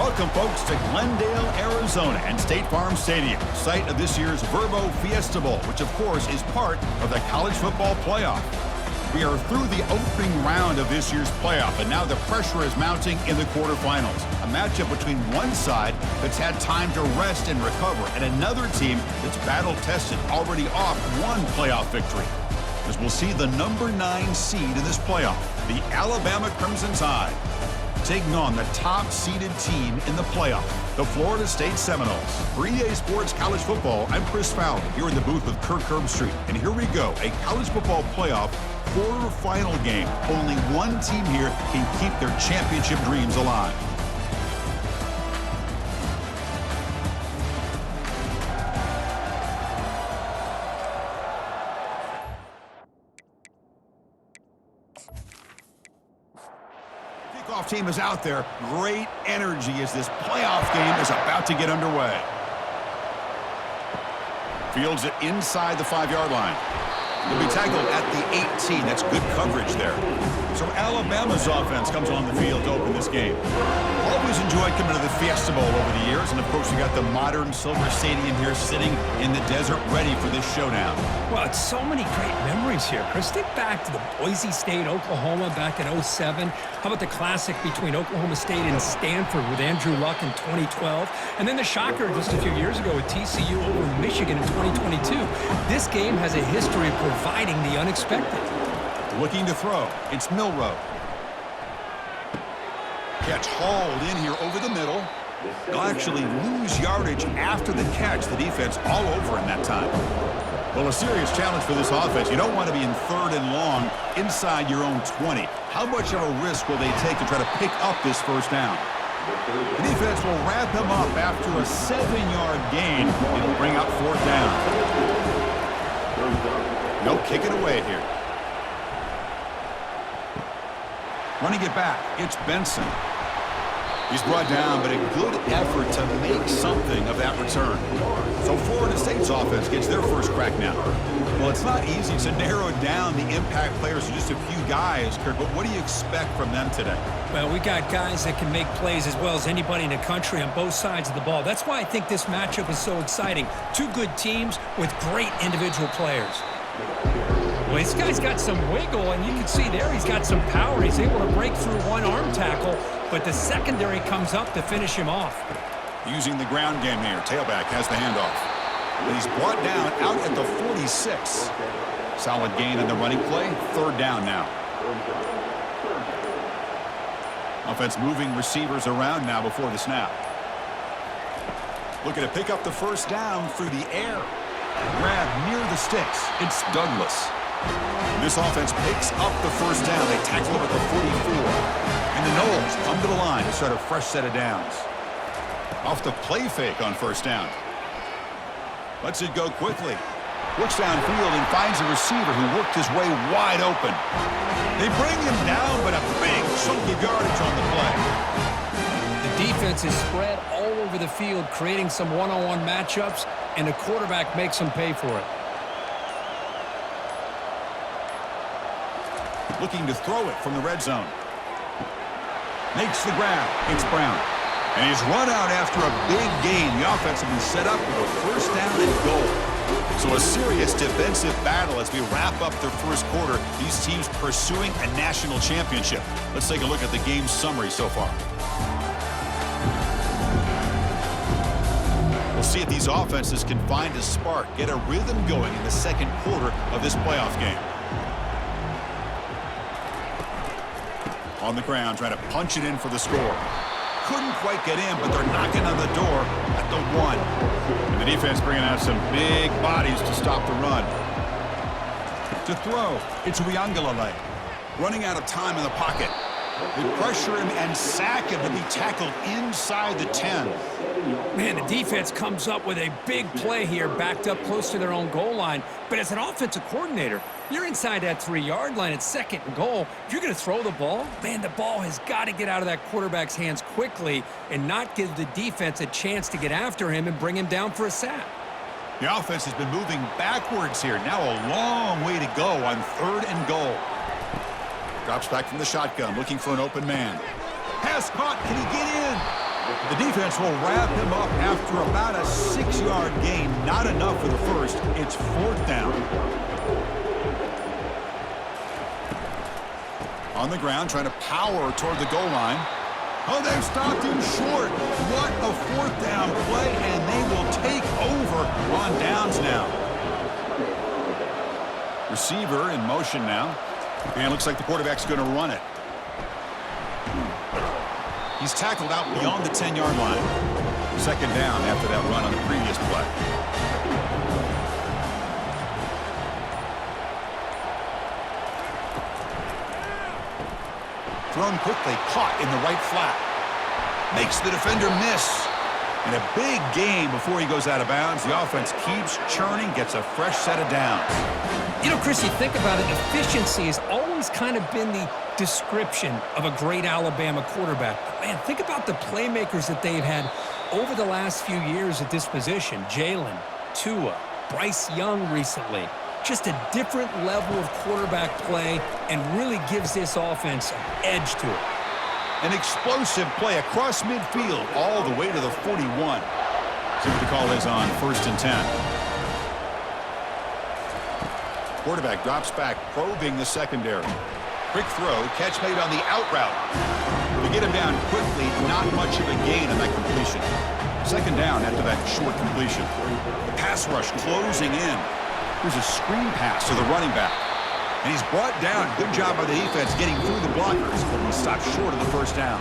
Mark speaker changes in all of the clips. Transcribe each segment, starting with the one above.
Speaker 1: Welcome, folks, to Glendale, Arizona and State Farm Stadium, site of this year's Verbo Fiesta Bowl, which, of course, is part of the college football playoff. We are through the opening round of this year's playoff, and now the pressure is mounting in the quarterfinals. A matchup between one side that's had time to rest and recover, and another team that's battle-tested, already off one playoff victory. As we'll see the number 9 seed in this playoff, the Alabama Crimson Tide, taking on the top-seeded team in the playoff, the Florida State Seminoles. For EA Sports College Football, I'm Chris Fowler, here in the booth with Kirk Herbstreit. And here we go, a college football playoff quarterfinal game. Only one team here can keep their championship dreams alive. Kickoff team is out there. Great energy as this playoff game is about to get underway. Fields it inside the 5-yard line. He'll be tackled at the 18. That's good coverage there. So Alabama's offense comes on the field to open this game. Always enjoyed coming to the Fiesta Bowl over the years. And, of course, we got the modern Silver Stadium here sitting in the desert ready for this showdown.
Speaker 2: Well, it's so many great memories here, Chris. Think back to the Boise State, Oklahoma back in '07. How about the classic between Oklahoma State and Stanford with Andrew Luck in 2012? And then the shocker just a few years ago with TCU over Michigan in 2022. This game has a history of providing the unexpected.
Speaker 1: Looking to throw. It's Milroe. Catch hauled in here over the middle. They'll actually lose yardage after the catch. The defense all over in that time. Well, a serious challenge for this offense. You don't want to be in 3rd and long inside your own 20. How much of a risk will they take to try to pick up this first down? The defense will wrap him up after a 7-yard gain. It'll bring up 4th down. No kick it away here. Running it back, it's Benson. He's brought down, but a good effort to make something of that return. So Florida State's offense gets their first crack now. Well, it's not easy to narrow down the impact players to just a few guys, Kirk, but what do you expect from them today?
Speaker 2: Well, we got guys that can make plays as well as anybody in the country on both sides of the ball. That's why I think this matchup is so exciting. Two good teams with great individual players. Well, this guy's got some wiggle, and you can see there he's got some power. He's able to break through one arm tackle, but the secondary comes up to finish him off.
Speaker 1: Using the ground game here. Tailback has the handoff. And he's brought down out at the 46. Solid gain in the running play. 3rd down now. Offense moving receivers around now before the snap. Looking to pick up the first down through the air. Grab near the sticks. It's Douglas. This offense picks up the first down. They tackle him at the 44. And the Noles come to the line to start a fresh set of downs. Off the play fake on first down. Lets it go quickly. Looks downfield and finds a receiver who worked his way wide open. They bring him down, but a big chunk of yardage on the play.
Speaker 2: The defense is spread all over the field, creating some one-on-one matchups, and the quarterback makes them pay for it.
Speaker 1: Looking to throw it from the red zone. Makes the grab. It's Brown. And he's run out after a big gain. The offense will be set up with a first down and goal. So a serious defensive battle as we wrap up the first quarter. These teams pursuing a national championship. Let's take a look at the game summary so far. We'll see if these offenses can find a spark, get a rhythm going in the second quarter of this playoff game. On the ground, trying to punch it in for the score. Couldn't quite get in, but they're knocking on the door at the 1. And the defense bringing out some big bodies to stop the run. To throw, it's Uiagalelei. Running out of time in the pocket. They pressure him and sack him to be tackled inside the 10.
Speaker 2: Man, the defense comes up with a big play here, backed up close to their own goal line. But as an offensive coordinator, you're inside that 3-yard line at 2nd and goal. If you're going to throw the ball, man, the ball has got to get out of that quarterback's hands quickly and not give the defense a chance to get after him and bring him down for a sack.
Speaker 1: The offense has been moving backwards here. Now a long way to go on 3rd and goal. Drops back from the shotgun, looking for an open man. Pass caught. Can he get in? The defense will wrap him up after about a 6-yard gain. Not enough for the first. It's 4th down. On the ground, trying to power toward the goal line. Oh, they've stopped him short. What a 4th down play, and they will take over on downs now. Receiver in motion now. And looks like the quarterback's going to run it. He's tackled out beyond the 10-yard line. 2nd down after that run on the previous play. Thrown quickly, caught in the right flat. Makes the defender miss. And a big gain before he goes out of bounds. The offense keeps churning, gets a fresh set of downs.
Speaker 2: You know, Chris, you think about it, efficiency has always kind of been the description of a great Alabama quarterback. But man, think about the playmakers that they've had over the last few years at this position. Jalen, Tua, Bryce Young recently. Just a different level of quarterback play and really gives this offense an edge to it.
Speaker 1: An explosive play across midfield all the way to the 41. See what the call is on 1st and 10. Quarterback drops back, probing the secondary. Quick throw, catch made on the out route. To get him down quickly, not much of a gain on that completion. 2nd down after that short completion. The pass rush closing in. Here's a screen pass to the running back. And he's brought down. Good job by the defense getting through the blockers, but he stopped short of the 1st down.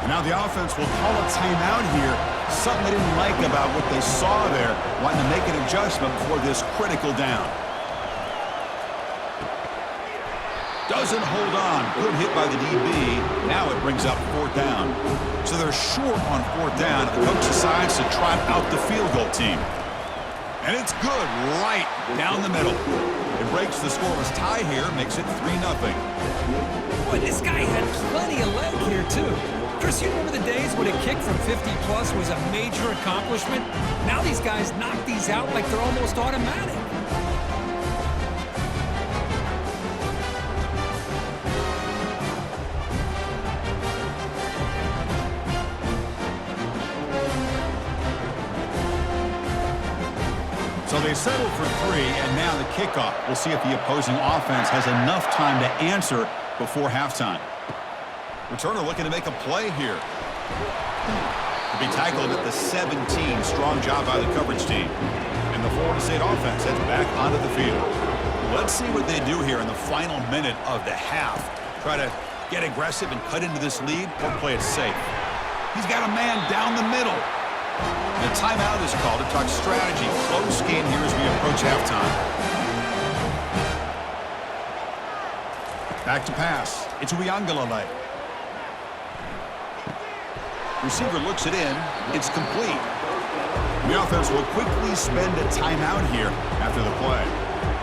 Speaker 1: And now the offense will call a timeout here. Something they didn't like about what they saw there, wanting to make an adjustment for this critical down. Doesn't hold on. Good hit by the DB. Now it brings up 4th down. So they're short on 4th down. The coach decides to trot out the field goal team. And it's good right down the middle. It breaks the scoreless tie here, makes it 3-0.
Speaker 2: Boy, this guy had plenty of leg here, too. Chris, you remember the days when a kick from 50-plus was a major accomplishment? Now these guys knock these out like they're almost automatic.
Speaker 1: So they settle for 3, and now the kickoff. We'll see if the opposing offense has enough time to answer before halftime. Returner looking to make a play here. To be tackled at the 17. Strong job by the coverage team. And the Florida State offense heads back onto the field. Let's see what they do here in the final minute of the half. Try to get aggressive and cut into this lead or play it safe. He's got a man down the middle. The timeout is called to talk strategy. Close game here as we approach halftime. Back to pass. It's Uiagalelei. Receiver looks it in. It's complete. The offense will quickly spend a timeout here after the play.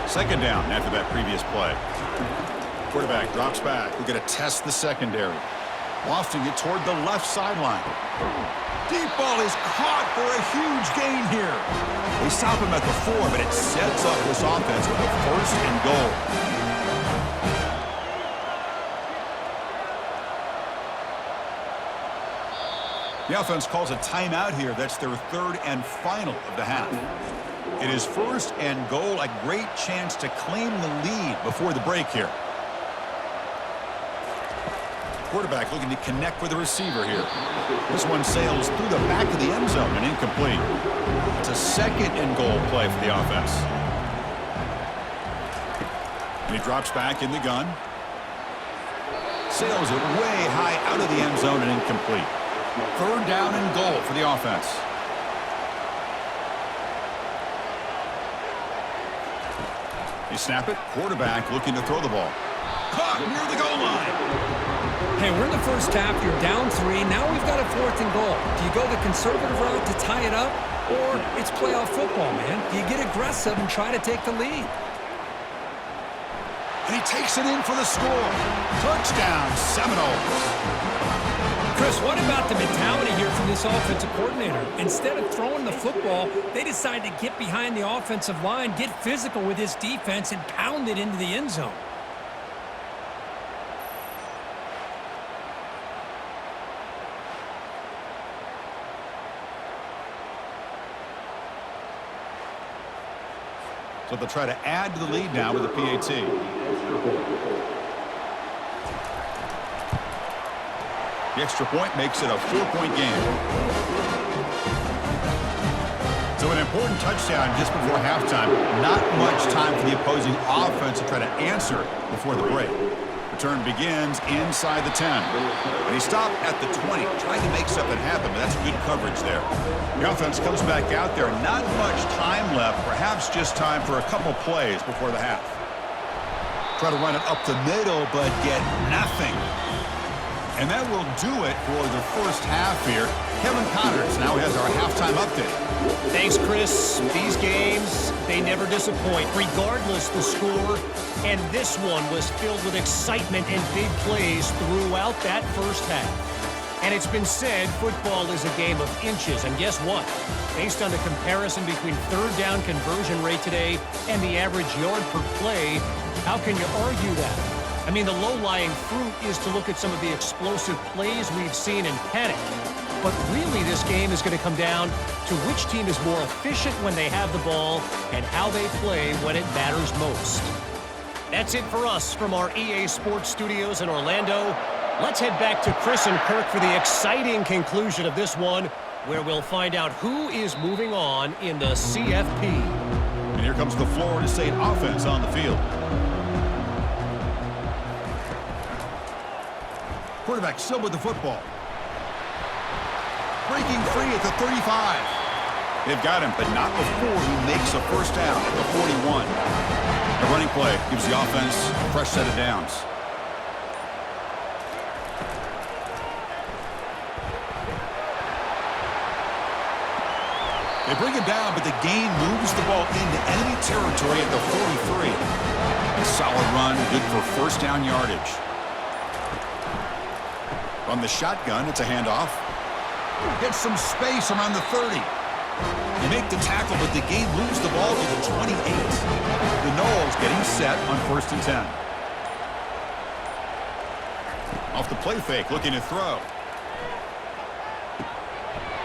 Speaker 1: 2nd down after that previous play. Quarterback drops back. We're going to test the secondary. Lofting it toward the left sideline. Deep ball is caught for a huge gain here. They stop him at the 4, but it sets up this offense with a 1st and goal. The offense calls a timeout here. That's their 3rd and final of the half. It is 1st and goal, a great chance to claim the lead before the break here. Quarterback looking to connect with the receiver here. This one sails through the back of the end zone and incomplete. It's a 2nd and goal play for the offense. And he drops back in the gun. Sails it way high out of the end zone and incomplete. 3rd down and goal for the offense. They snap it. Quarterback looking to throw the ball. Caught near the goal line.
Speaker 2: Hey, we're in the 1st half. You're down 3. Now we've got a 4th and goal. Do you go the conservative route to tie it up? Or it's playoff football, man. Do you get aggressive and try to take the lead?
Speaker 1: And he takes it in for the score. Touchdown, Seminoles.
Speaker 2: Chris, what about the mentality here from this offensive coordinator? Instead of throwing the football, they decide to get behind the offensive line, get physical with this defense, and pound it into the end zone.
Speaker 1: So they'll try to add to the lead now with a PAT. The extra point makes it a 4-point game. So an important touchdown just before halftime. Not much time for the opposing offense to try to answer before the break. Return begins inside the 10. And he stopped at the 20, trying to make something happen, but that's good coverage there. The offense comes back out there. Not much time left, perhaps just time for a couple plays before the half. Try to run it up the middle, but get nothing. And that will do it for the first half here. Kevin Connors now has our halftime update.
Speaker 3: Thanks, Chris. These games, they never disappoint, regardless the score. And this one was filled with excitement and big plays throughout that first half. And it's been said football is a game of inches. And guess what? Based on the comparison between third down conversion rate today and the average yard per play, how can you argue that? I mean, the low-lying fruit is to look at some of the explosive plays we've seen and panic. But really, this game is going to come down to which team is more efficient when they have the ball and how they play when it matters most. That's it for us from our EA Sports Studios in Orlando. Let's head back to Chris and Kirk for the exciting conclusion of this one, where we'll find out who is moving on in the CFP.
Speaker 1: And here comes the Florida State offense on the field. Quarterback still with the football. Breaking free at the 35. They've got him, but not before he makes a first down at the 41. The running play gives the offense a fresh set of downs. They bring him down, but the gain moves the ball into enemy territory at the 43. A solid run, good for first down yardage. On the shotgun, it's a handoff. Gets some space around the 30. They make the tackle, but the game moves the ball to the 28. The Noles getting set on 1st and 10. Off the play fake, looking to throw.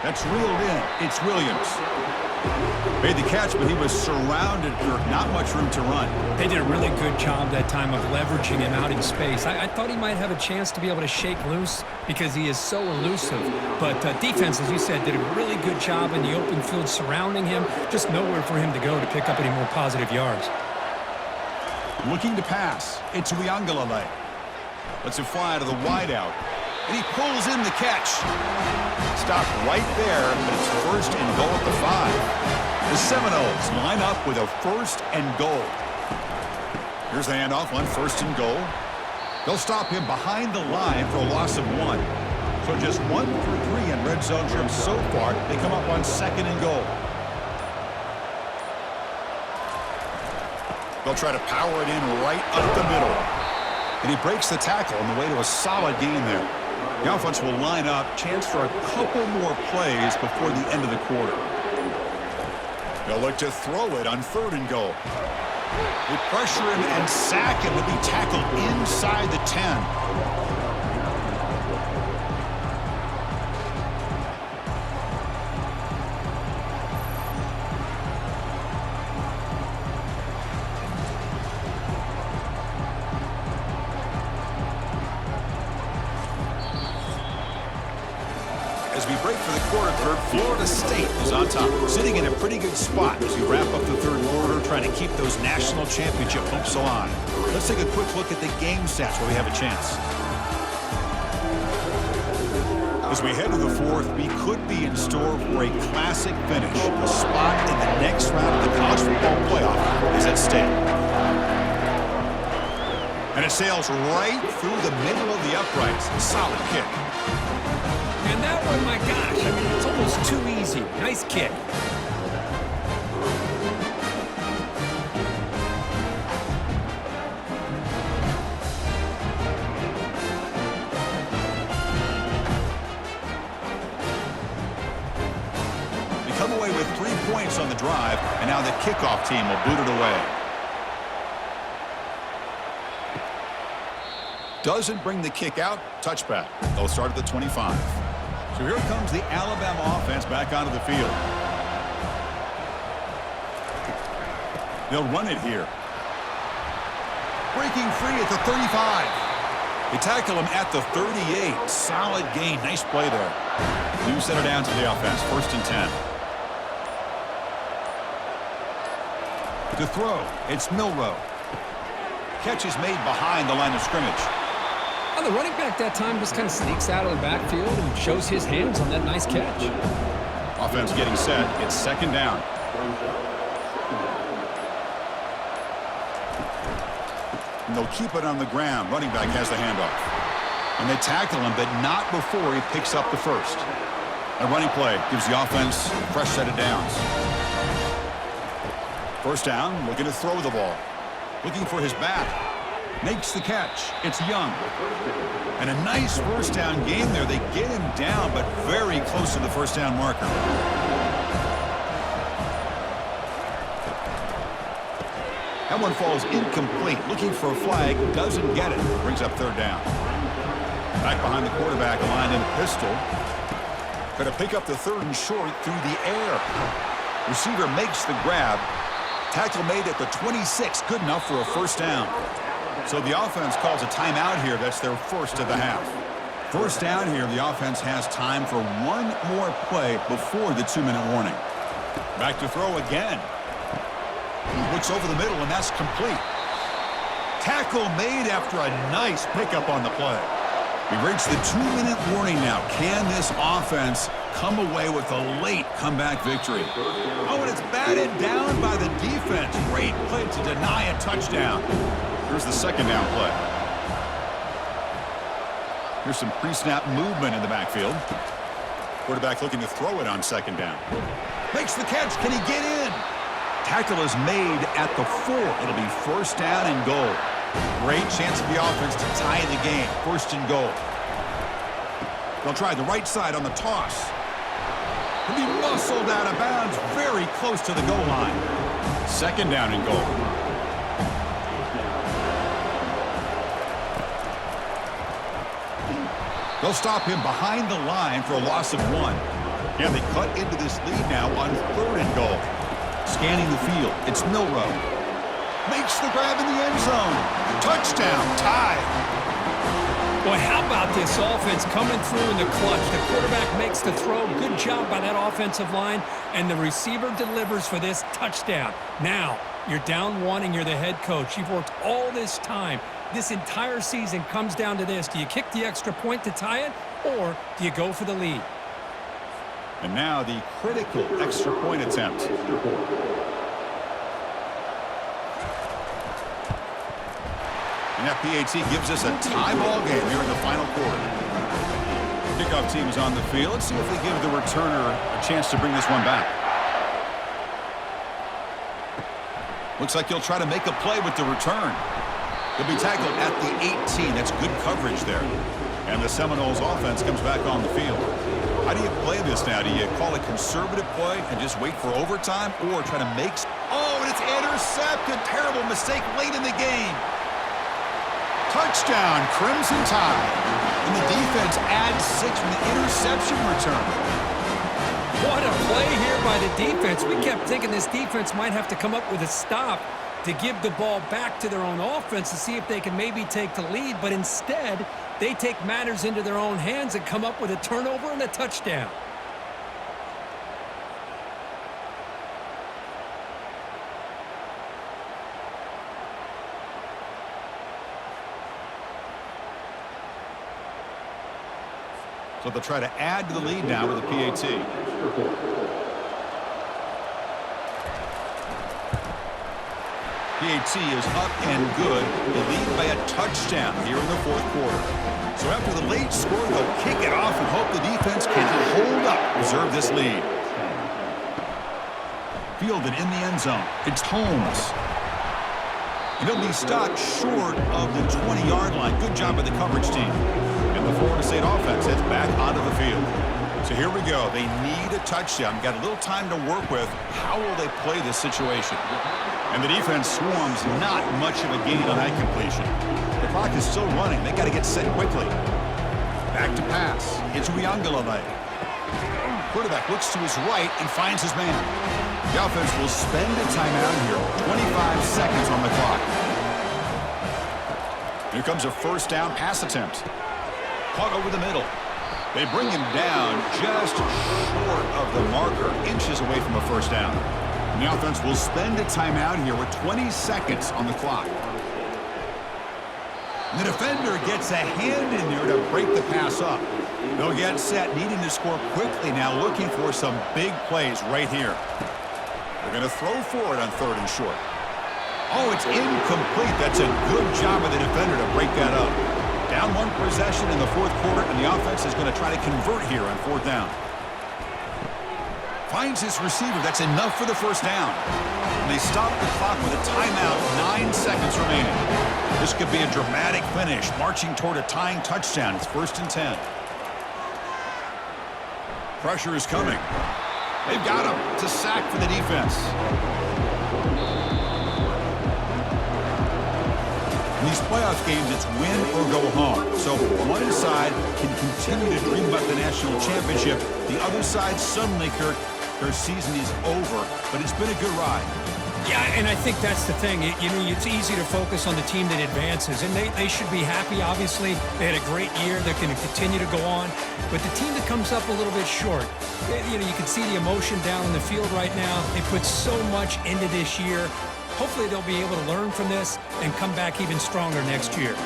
Speaker 1: That's reeled in. It's Williams. Made the catch, but he was surrounded, Kirk. Not much room to run.
Speaker 2: They did a really good job that time of leveraging him out in space. I thought he might have a chance to be able to shake loose because he is so elusive. But defense, as you said, did a really good job in the open field surrounding him. Just nowhere for him to go to pick up any more positive yards.
Speaker 1: Looking to pass. It's Uiagalelei. Lets it fly to the wideout. And he pulls in the catch. Stopped right there, but it's 1st and goal at the 5. The Seminoles line up with a 1st and goal. Here's the handoff on 1st and goal. They'll stop him behind the line for a loss of 1. So just 1 for 3 in red zone trips so far. They come up on 2nd and goal. They'll try to power it in right up the middle. And he breaks the tackle on the way to a solid gain there. The offense will line up. Chance for a couple more plays before the end of the quarter. They'll look to throw it on 3rd and goal. They pressure him and sack him to be tackled inside the 10. As we break for the quarter, Kirk, Florida State is on top, sitting in a pretty good spot as we wrap up the 3rd quarter, trying to keep those national championship hopes alive. Let's take a quick look at the game stats where we have a chance. As we head to the 4th, we could be in store for a classic finish. A spot in the next round of the college football playoff is at stake. And it sails right through the middle of the uprights. A solid kick.
Speaker 2: And that one, my gosh, I mean, it's almost too easy. Nice kick.
Speaker 1: They come away with 3 points on the drive, and now the kickoff team will boot it away. Doesn't bring the kick out. Touchback. They'll start at the 25. So here comes the Alabama offense back onto the field. They'll run it here. Breaking free at the 35. They tackle him at the 38. Solid gain. Nice play there. New center down to the offense. 1st and 10. To throw, it's Milrow. Catch is made behind the line of scrimmage.
Speaker 2: Well, the running back that time just kind of sneaks out of the backfield and shows his hands on that nice catch.
Speaker 1: Offense getting set. It's 2nd down. And they'll keep it on the ground. Running back has the handoff. And they tackle him, but not before he picks up the first. A running play gives the offense a fresh set of downs. 1st down, looking to throw the ball. Looking for his back. Makes the catch. It's Young. And a nice 1st down game there. They get him down, but very close to the 1st down marker. That one falls incomplete. Looking for a flag. Doesn't get it. Brings up 3rd down. Back behind the quarterback, aligned in a pistol. Try to pick up the 3rd and short through the air. Receiver makes the grab. Tackle made at the 26. Good enough for a 1st down. So the offense calls a timeout here. That's their 1st of the half. 1st down here. The offense has time for one more play before the 2-minute warning. Back to throw again. Looks over the middle, and that's complete. Tackle made after a nice pickup on the play. We've reached the 2-minute warning now. Can this offense come away with a late comeback victory? Oh, and it's batted down by the defense. Great play to deny a touchdown. Here's the 2nd down play. Here's some pre-snap movement in the backfield. Quarterback looking to throw it on 2nd down. Makes the catch. Can he get in? Tackle is made at the 4. It'll be 1st down and goal. Great chance for the offense to tie the game. 1st and goal. They'll try the right side on the toss. He'll be muscled out of bounds very close to the goal line. 2nd down and goal. They'll stop him behind the line for a loss of 1. Can they cut into this lead now on 3rd and goal? Scanning the field. It's Milrow. Makes the grab in the end zone. Touchdown. Tie.
Speaker 2: Boy, how about this offense coming through in the clutch? The quarterback makes the throw. Good job by that offensive line. And the receiver delivers for this touchdown. Now, you're down 1 and you're the head coach. You've worked all this time. This entire season comes down to this. Do you kick the extra point to tie it, or do you go for the lead?
Speaker 1: And now the critical extra point attempt. And that PAT gives us a tie ball game here in the final quarter. Kickoff team is on the field. Let's see if they give the returner a chance to bring this one back. Looks like he'll try to make a play with the return. He'll be tackled at the 18. That's good coverage there. And the Seminoles offense comes back on the field. How do you play this now? Do you call a conservative play and just wait for overtime, or try to make... Oh, and it's intercepted. Terrible mistake late in the game. Touchdown, Crimson Tide. And the defense adds 6 from the interception return.
Speaker 2: What a play here by the defense. We kept thinking this defense might have to come up with a stop to give the ball back to their own offense to see if they can maybe take the lead, but instead they take matters into their own hands and come up with a turnover and a touchdown.
Speaker 1: So they'll try to add to the lead now with a PAT. PAT is up and good. They lead by a touchdown here in the 4th quarter. So after the late score, they'll kick it off and hope the defense can hold up, preserve this lead. Fielded in the end zone. It's Holmes. And he'll be stopped short of the 20-yard line. Good job by the coverage team. And the Florida State offense heads back onto the field. So here we go. They need a touchdown. Got a little time to work with. How will they play this situation? And the defense swarms not much of a gain on that completion. The clock is still running. They got to get set quickly. Back to pass. It's Uiagalelei. Quarterback looks to his right and finds his man. The offense will spend a timeout here. 25 seconds on the clock. Here comes a first down pass attempt. Caught over the middle. They bring him down just short of the marker, inches away from a first down. And the offense will spend a timeout here with 20 seconds on the clock. And the defender gets a hand in there to break the pass up. They'll get set, needing to score quickly now, looking for some big plays right here. They're going to throw for it on 3rd and short. Oh, it's incomplete. That's a good job of the defender to break that up. Down 1 possession in the 4th quarter, and the offense is going to try to convert here on 4th down. Finds his receiver. That's enough for the first down. And they stop the clock with a timeout, 9 seconds remaining. This could be a dramatic finish, marching toward a tying touchdown. It's 1st and 10. Pressure is coming. They've got him. It's a sack for the defense. In these playoff games, it's win or go home. So one side can continue to dream about the national championship. The other side, suddenly, Kirk, their season is over. But it's been a good ride.
Speaker 2: Yeah, and I think that's the thing. It's easy to focus on the team that advances, and they should be happy, obviously. They had a great year. They're going to continue to go on. But the team that comes up a little bit short, you can see the emotion down in the field right now. They put so much into this year. Hopefully they'll be able to learn from this and come back even stronger next year.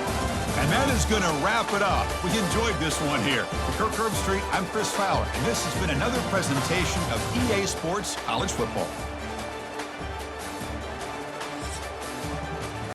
Speaker 1: And that is going to wrap it up. We enjoyed this one here. For Kirk Herbstreit, I'm Chris Fowler, and this has been another presentation of EA Sports College Football.